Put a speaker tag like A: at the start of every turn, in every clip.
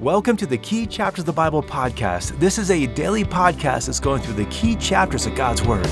A: Welcome to the Key Chapters of the Bible podcast. This is a daily podcast that's going through the key chapters of God's Word.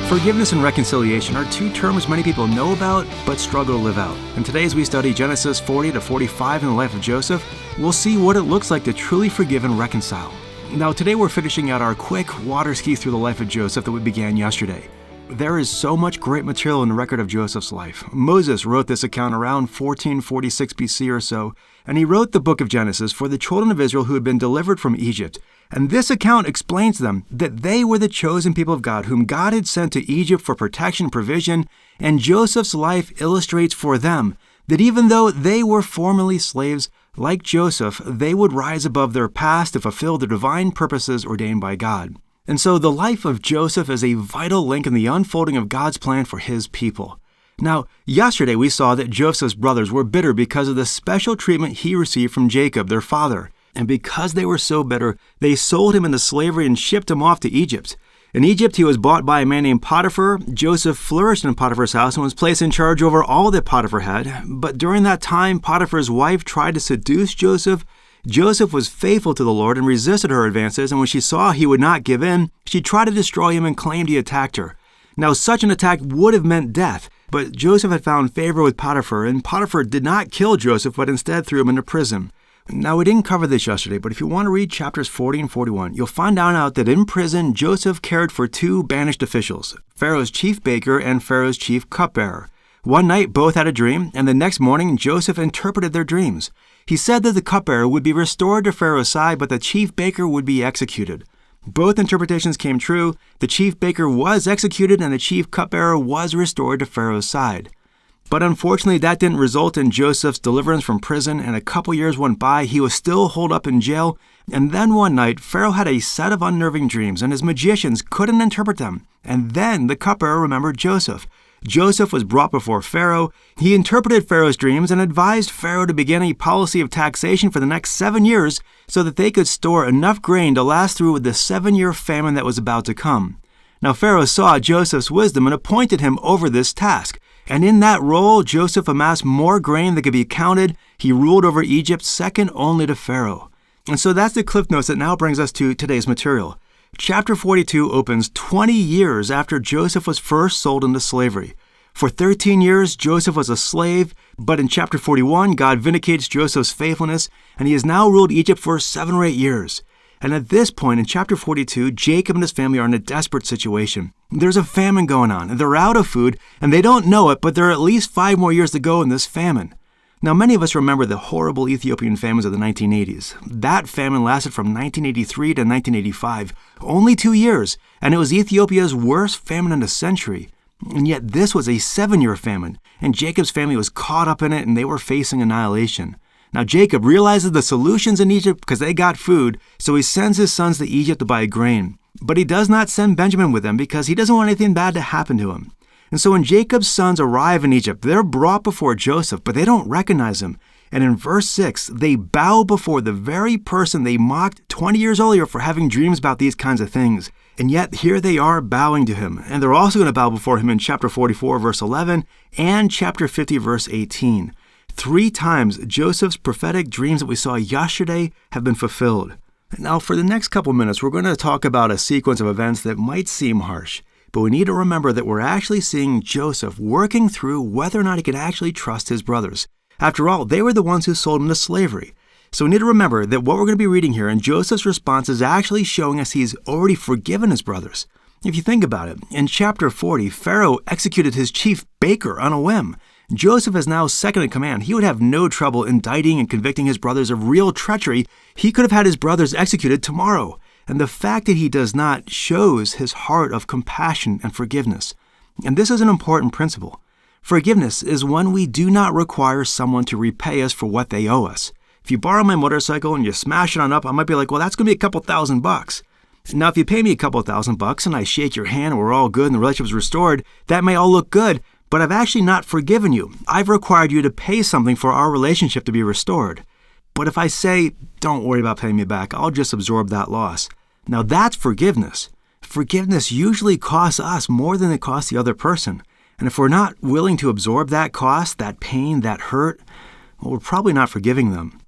A: Forgiveness and reconciliation are two terms many people know about but struggle to live out. And today, as we study Genesis 40 to 45 in the life of Joseph, we'll see what it looks like to truly forgive and reconcile. Now, today we're finishing out our quick water ski through the life of Joseph that we began yesterday. There is so much great material in the record of Joseph's life. Moses wrote this account around 1446 BC or so, and he wrote the book of Genesis for the children of Israel who had been delivered from Egypt. And this account explains to them that they were the chosen people of God, whom God had sent to Egypt for protection and provision, and Joseph's life illustrates for them that even though they were formerly slaves, like Joseph, they would rise above their past to fulfill the divine purposes ordained by God. And so the life of Joseph is a vital link in the unfolding of God's plan for his people. Now, yesterday we saw that Joseph's brothers were bitter because of the special treatment he received from Jacob, their father. And because they were so bitter, they sold him into slavery and shipped him off to Egypt. In Egypt, he was bought by a man named Potiphar. Joseph flourished in Potiphar's house and was placed in charge over all that Potiphar had. But during that time, Potiphar's wife tried to seduce Joseph. Joseph was faithful to the Lord and resisted her advances, and when she saw he would not give in, she tried to destroy him and claimed he attacked her. Now, such an attack would have meant death, but Joseph had found favor with Potiphar, and Potiphar did not kill Joseph, but instead threw him into prison. Now, we didn't cover this yesterday, but if you want to read chapters 40 and 41, you'll find out that in prison, Joseph cared for two banished officials, Pharaoh's chief baker and Pharaoh's chief cupbearer. One night, both had a dream, and the next morning, Joseph interpreted their dreams. He said that the cupbearer would be restored to Pharaoh's side, but the chief baker would be executed. Both interpretations came true. The chief baker was executed, and the chief cupbearer was restored to Pharaoh's side. But unfortunately, that didn't result in Joseph's deliverance from prison, and a couple years went by. He was still holed up in jail, and then one night, Pharaoh had a set of unnerving dreams, and his magicians couldn't interpret them. And then the cupbearer remembered Joseph. Joseph was brought before Pharaoh. He interpreted Pharaoh's dreams and advised Pharaoh to begin a policy of taxation for the next 7 years so that they could store enough grain to last through the 7-year famine that was about to come. Now Pharaoh saw Joseph's wisdom and appointed him over this task. And in that role, Joseph amassed more grain than could be counted. He ruled over Egypt, second only to Pharaoh. And so that's the cliff notes that now brings us to today's material. Chapter 42 opens 20 years after Joseph was first sold into slavery. For 13 years, Joseph was a slave, but in chapter 41, God vindicates Joseph's faithfulness, and he has now ruled Egypt for 7 or 8 years. And at this point in chapter 42, Jacob and his family are in a desperate situation. There's a famine going on, and they're out of food, and they don't know it, but there are at least 5 more years to go in this famine. Now, many of us remember the horrible Ethiopian famines of the 1980s. That famine lasted from 1983 to 1985, only 2 years, and it was Ethiopia's worst famine in a century. And yet this was a 7-year famine, and Jacob's family was caught up in it, and they were facing annihilation. Now, Jacob realizes the solution's in Egypt because they got food, so he sends his sons to Egypt to buy grain. But he does not send Benjamin with them because he doesn't want anything bad to happen to him. And so when Jacob's sons arrive in Egypt, they're brought before Joseph, but they don't recognize him. And in verse 6, they bow before the very person they mocked 20 years earlier for having dreams about these kinds of things. And yet here they are bowing to him. And they're also going to bow before him in chapter 44, verse 11, and chapter 50, verse 18. 3 times Joseph's prophetic dreams that we saw yesterday have been fulfilled. Now, for the next couple minutes, we're going to talk about a sequence of events that might seem harsh. But we need to remember that we're actually seeing Joseph working through whether or not he could actually trust his brothers. After all, they were the ones who sold him to slavery. So we need to remember that what we're going to be reading here in Joseph's response is actually showing us he's already forgiven his brothers. If you think about it, in chapter 40, Pharaoh executed his chief baker on a whim. Joseph is now second in command. He would have no trouble indicting and convicting his brothers of real treachery. He could have had his brothers executed tomorrow. And the fact that he does not shows his heart of compassion and forgiveness. And this is an important principle. Forgiveness is when we do not require someone to repay us for what they owe us. If you borrow my motorcycle and you smash it on up, I might be like, well, that's going to be a couple $1,000. Now, if you pay me a couple $1,000 and I shake your hand and we're all good and the relationship is restored, that may all look good, but I've actually not forgiven you. I've required you to pay something for our relationship to be restored. But if I say, don't worry about paying me back, I'll just absorb that loss. Now that's forgiveness. Forgiveness usually costs us more than it costs the other person. And if we're not willing to absorb that cost, that pain, that hurt, well, we're probably not forgiving them.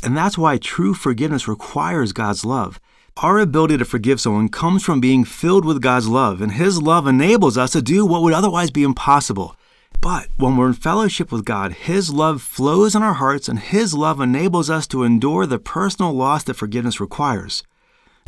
A: And that's why true forgiveness requires God's love. Our ability to forgive someone comes from being filled with God's love, and His love enables us to do what would otherwise be impossible. But when we're in fellowship with God, His love flows in our hearts, and His love enables us to endure the personal loss that forgiveness requires.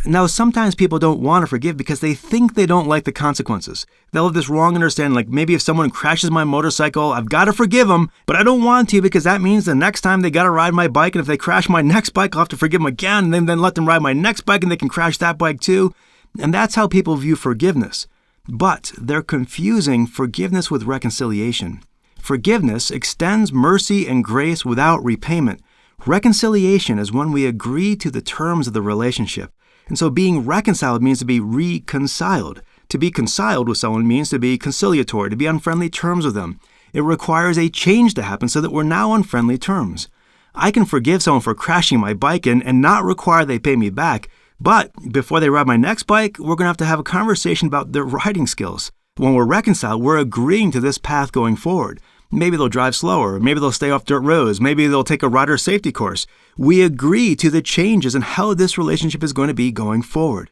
A: Now, sometimes people don't want to forgive because they think they don't like the consequences. They'll have this wrong understanding, like maybe if someone crashes my motorcycle, I've got to forgive them, but I don't want to because that means the next time they got to ride my bike, and if they crash my next bike, I'll have to forgive them again, and then let them ride my next bike, and they can crash that bike too. And that's how people view forgiveness. But they're confusing forgiveness with reconciliation. Forgiveness extends mercy and grace without repayment. Reconciliation is when we agree to the terms of the relationship. And so being reconciled means to be reconciled. To be conciled with someone means to be conciliatory, to be on friendly terms with them. It requires a change to happen so that we're now on friendly terms. I can forgive someone for crashing my bike and not require they pay me back, but before they ride my next bike, we're going to have a conversation about their riding skills. When we're reconciled, we're agreeing to this path going forward. Maybe they'll drive slower. Maybe they'll stay off dirt roads. Maybe they'll take a rider safety course. We agree to the changes and how this relationship is going to be going forward.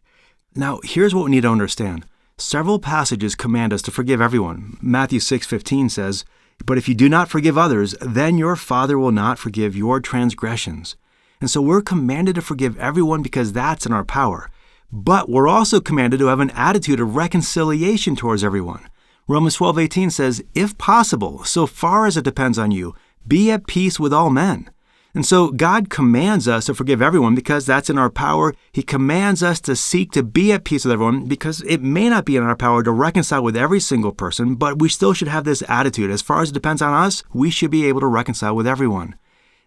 A: Now, here's what we need to understand. Several passages command us to forgive everyone. Matthew 6:15 says, "But if you do not forgive others, then your Father will not forgive your transgressions." And so we're commanded to forgive everyone because that's in our power. But we're also commanded to have an attitude of reconciliation towards everyone. Romans 12:18 says, "If possible, so far as it depends on you, be at peace with all men." And so God commands us to forgive everyone because that's in our power. He commands us to seek to be at peace with everyone because it may not be in our power to reconcile with every single person, but we still should have this attitude. As far as it depends on us, we should be able to reconcile with everyone.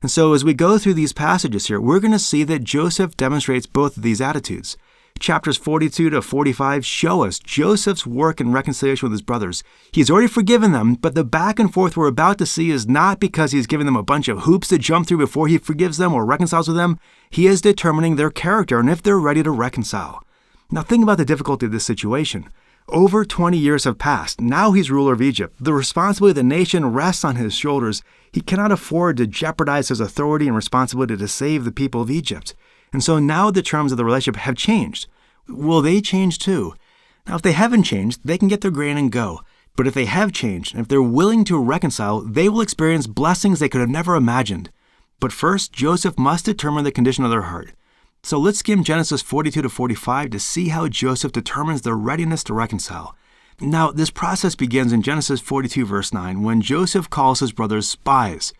A: And so as we go through these passages here, we're going to see that Joseph demonstrates both of these attitudes. Chapters 42 to 45 show us Joseph's work in reconciliation with his brothers. He's already forgiven them, but the back and forth we're about to see is not because he's giving them a bunch of hoops to jump through before he forgives them or reconciles with them. He is determining their character and if they're ready to reconcile. Now think about the difficulty of this situation. Over 20 years have passed. Now he's ruler of Egypt. The responsibility of the nation rests on his shoulders. He cannot afford to jeopardize his authority and responsibility to save the people of Egypt. And so now the terms of the relationship have changed. Will they change too? Now, if they haven't changed, they can get their grain and go. But if they have changed, and if they're willing to reconcile, they will experience blessings they could have never imagined. But first, Joseph must determine the condition of their heart. So let's skim Genesis 42 to 45 to see how Joseph determines their readiness to reconcile. Now, this process begins in Genesis 42 verse 9 when Joseph calls his brothers spies.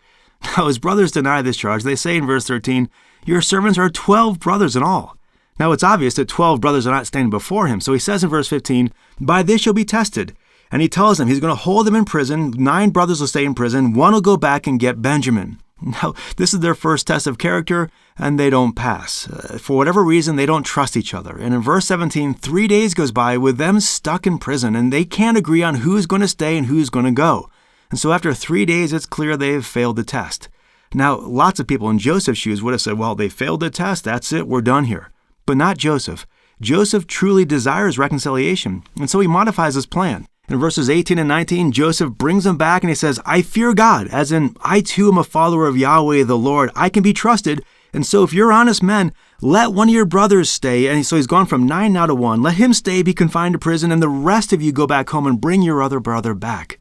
A: Now, his brothers deny this charge. They say in verse 13, "Your servants are 12 brothers in all." Now, it's obvious that 12 brothers are not standing before him. So he says in verse 15, "By this you'll be tested." And he tells them he's going to hold them in prison. 9 brothers will stay in prison. 1 will go back and get Benjamin. Now, this is their first test of character, and they don't pass. For whatever reason, they don't trust each other. And in verse 17, 3 days goes by with them stuck in prison, and they can't agree on who's going to stay and who's going to go. And so after 3 days, it's clear they've failed the test. Now, lots of people in Joseph's shoes would have said, well, they failed the test. That's it. We're done here. But not Joseph. Joseph truly desires reconciliation, and so he modifies his plan. In verses 18 and 19, Joseph brings them back and he says, "I fear God," as in, I too am a follower of Yahweh the Lord. I can be trusted. And so if you're honest men, let one of your brothers stay. And so he's gone from 9 now to 1. Let him stay, be confined to prison, and the rest of you go back home and bring your other brother back.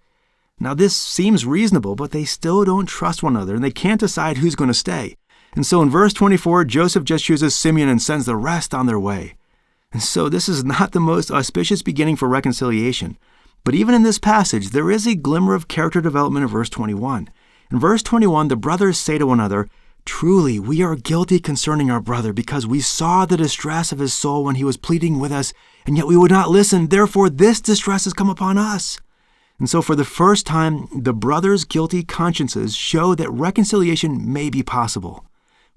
A: Now this seems reasonable, but they still don't trust one another, and they can't decide who's going to stay. And so in verse 24, Joseph just chooses Simeon and sends the rest on their way. And so this is not the most auspicious beginning for reconciliation. But even in this passage, there is a glimmer of character development in verse 21. In verse 21, the brothers say to one another, "Truly, we are guilty concerning our brother, because we saw the distress of his soul when he was pleading with us, and yet we would not listen. Therefore, this distress has come upon us." And so for the first time, the brothers' guilty consciences show that reconciliation may be possible.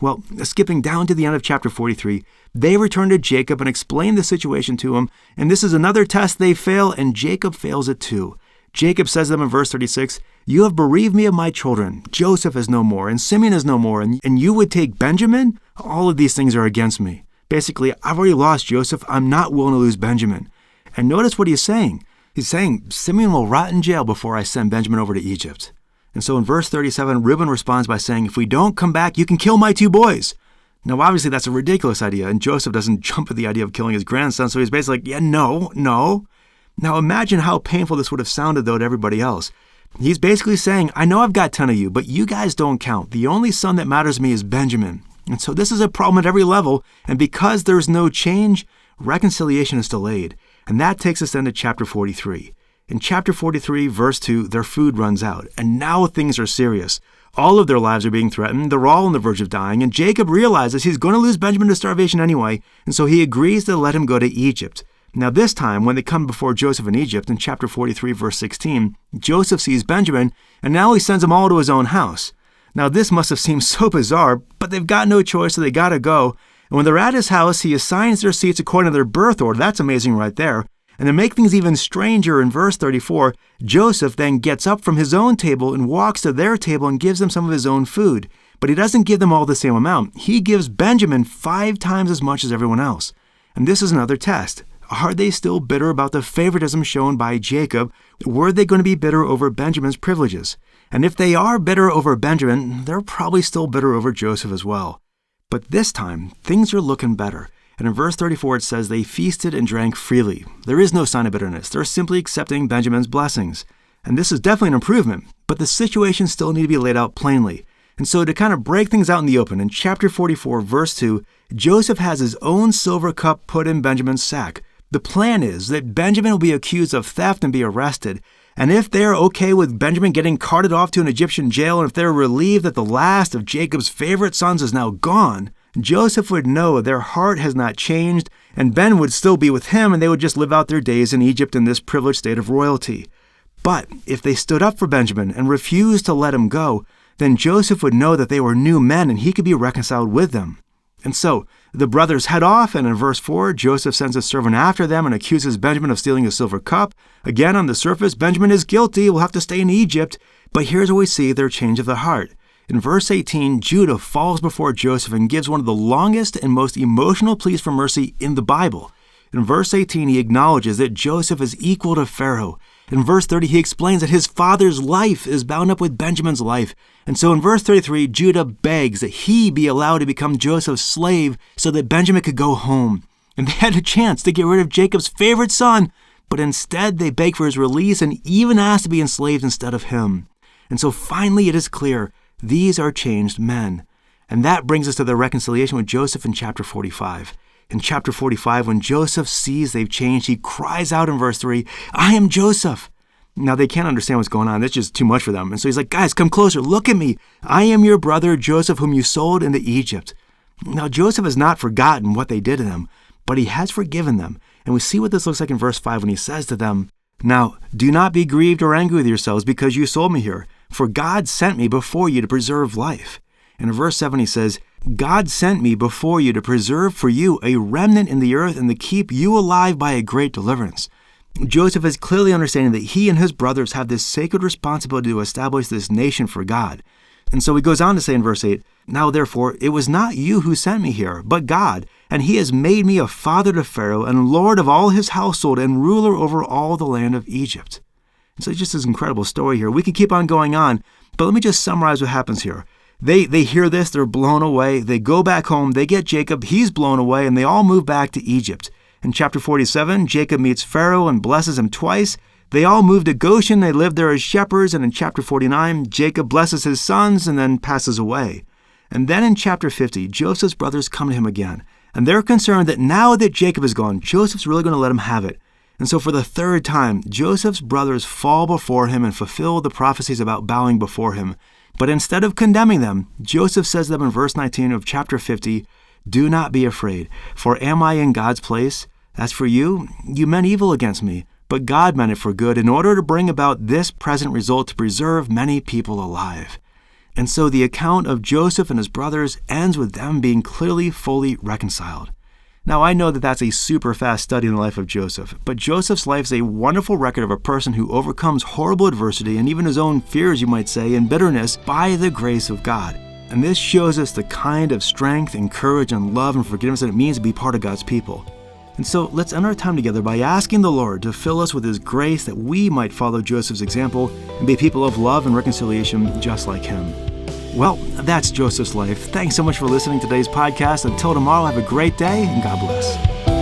A: Well, skipping down to the end of chapter 43, they return to Jacob and explain the situation to him, and this is another test they fail, and Jacob fails it too. Jacob says to them in verse 36, "You have bereaved me of my children. Joseph is no more, and Simeon is no more, and you would take Benjamin? All of these things are against me." Basically, I've already lost Joseph. I'm not willing to lose Benjamin. And notice what he's saying. He's saying, Simeon will rot in jail before I send Benjamin over to Egypt. And so in verse 37, Reuben responds by saying, if we don't come back, you can kill my 2 boys. Now, obviously, that's a ridiculous idea, and Joseph doesn't jump at the idea of killing his grandson, so he's basically like, yeah, no. Now, imagine how painful this would have sounded, though, to everybody else. He's basically saying, I know I've got 10 of you, but you guys don't count. The only son that matters to me is Benjamin. And so this is a problem at every level, and because there's no change, reconciliation is delayed. And that takes us then to chapter 43. In chapter 43, verse 2, their food runs out, and now things are serious. All of their lives are being threatened, they're all on the verge of dying, and Jacob realizes he's going to lose Benjamin to starvation anyway, and so he agrees to let him go to Egypt. Now this time, when they come before Joseph in Egypt, in chapter 43, verse 16, Joseph sees Benjamin, and now he sends them all to his own house. Now this must have seemed so bizarre, but they've got no choice, so they gotta go. And when they're at his house, he assigns their seats according to their birth order. That's amazing right there. And to make things even stranger, in verse 34, Joseph then gets up from his own table and walks to their table and gives them some of his own food. But he doesn't give them all the same amount. He gives Benjamin 5 times as much as everyone else. And this is another test. Are they still bitter about the favoritism shown by Jacob? Were they going to be bitter over Benjamin's privileges? And if they are bitter over Benjamin, they're probably still bitter over Joseph as well. But this time, things are looking better. And in verse 34, it says, they feasted and drank freely. There is no sign of bitterness. They're simply accepting Benjamin's blessings. And this is definitely an improvement, but the situation still needs to be laid out plainly. And so to kind of break things out in the open, in chapter 44, verse 2, Joseph has his own silver cup put in Benjamin's sack. The plan is that Benjamin will be accused of theft and be arrested. And if they're okay with Benjamin getting carted off to an Egyptian jail, and if they're relieved that the last of Jacob's favorite sons is now gone, Joseph would know their heart has not changed, and Ben would still be with him, and they would just live out their days in Egypt in this privileged state of royalty. But if they stood up for Benjamin and refused to let him go, then Joseph would know that they were new men, and he could be reconciled with them. And so the brothers head off, and in verse 4, Joseph sends a servant after them and accuses Benjamin of stealing a silver cup. Again, on the surface, Benjamin is guilty, will have to stay in Egypt. But here's where we see their change of the heart. In verse 18, Judah falls before Joseph and gives one of the longest and most emotional pleas for mercy in the Bible. In verse 18, he acknowledges that Joseph is equal to Pharaoh. In verse 30, he explains that his father's life is bound up with Benjamin's life. And so in verse 33, Judah begs that he be allowed to become Joseph's slave so that Benjamin could go home. And they had a chance to get rid of Jacob's favorite son, but instead they beg for his release and even ask to be enslaved instead of him. And so finally it is clear, these are changed men. And that brings us to the reconciliation with Joseph in chapter 45. In chapter 45, when Joseph sees they've changed, he cries out in verse 3, I am Joseph. Now, they can't understand what's going on. It's just too much for them. And so he's like, guys, come closer. Look at me. I am your brother, Joseph, whom you sold into Egypt. Now, Joseph has not forgotten what they did to them, but he has forgiven them. And we see what this looks like in verse 5 when he says to them, now, do not be grieved or angry with yourselves because you sold me here, for God sent me before you to preserve life. And in verse 7, he says, God sent me before you to preserve for you a remnant in the earth and to keep you alive by a great deliverance. Joseph is clearly understanding that he and his brothers have this sacred responsibility to establish this nation for God. And so he goes on to say in verse 8, now therefore, it was not you who sent me here, but God, and he has made me a father to Pharaoh and lord of all his household and ruler over all the land of Egypt. And so it's just this incredible story here. We can keep on going on, but let me just summarize what happens here. They hear this, they're blown away, they go back home, they get Jacob, he's blown away, and they all move back to Egypt. In chapter 47, Jacob meets Pharaoh and blesses him twice. They all move to Goshen, they live there as shepherds, and in chapter 49, Jacob blesses his sons and then passes away. And then in chapter 50, Joseph's brothers come to him again, and they're concerned that now that Jacob is gone, Joseph's really going to let him have it. And so for the third time, Joseph's brothers fall before him and fulfill the prophecies about bowing before him. But instead of condemning them, Joseph says to them in verse 19 of chapter 50, do not be afraid, for am I in God's place? As for you, you meant evil against me, but God meant it for good in order to bring about this present result to preserve many people alive. And so the account of Joseph and his brothers ends with them being clearly, fully reconciled. Now, I know that that's a super fast study in the life of Joseph, but Joseph's life is a wonderful record of a person who overcomes horrible adversity and even his own fears, you might say, and bitterness by the grace of God. And this shows us the kind of strength and courage and love and forgiveness that it means to be part of God's people. And so let's end our time together by asking the Lord to fill us with His grace that we might follow Joseph's example and be people of love and reconciliation just like him. Well, that's Joseph's life. Thanks so much for listening to today's podcast. Until tomorrow, have a great day and God bless.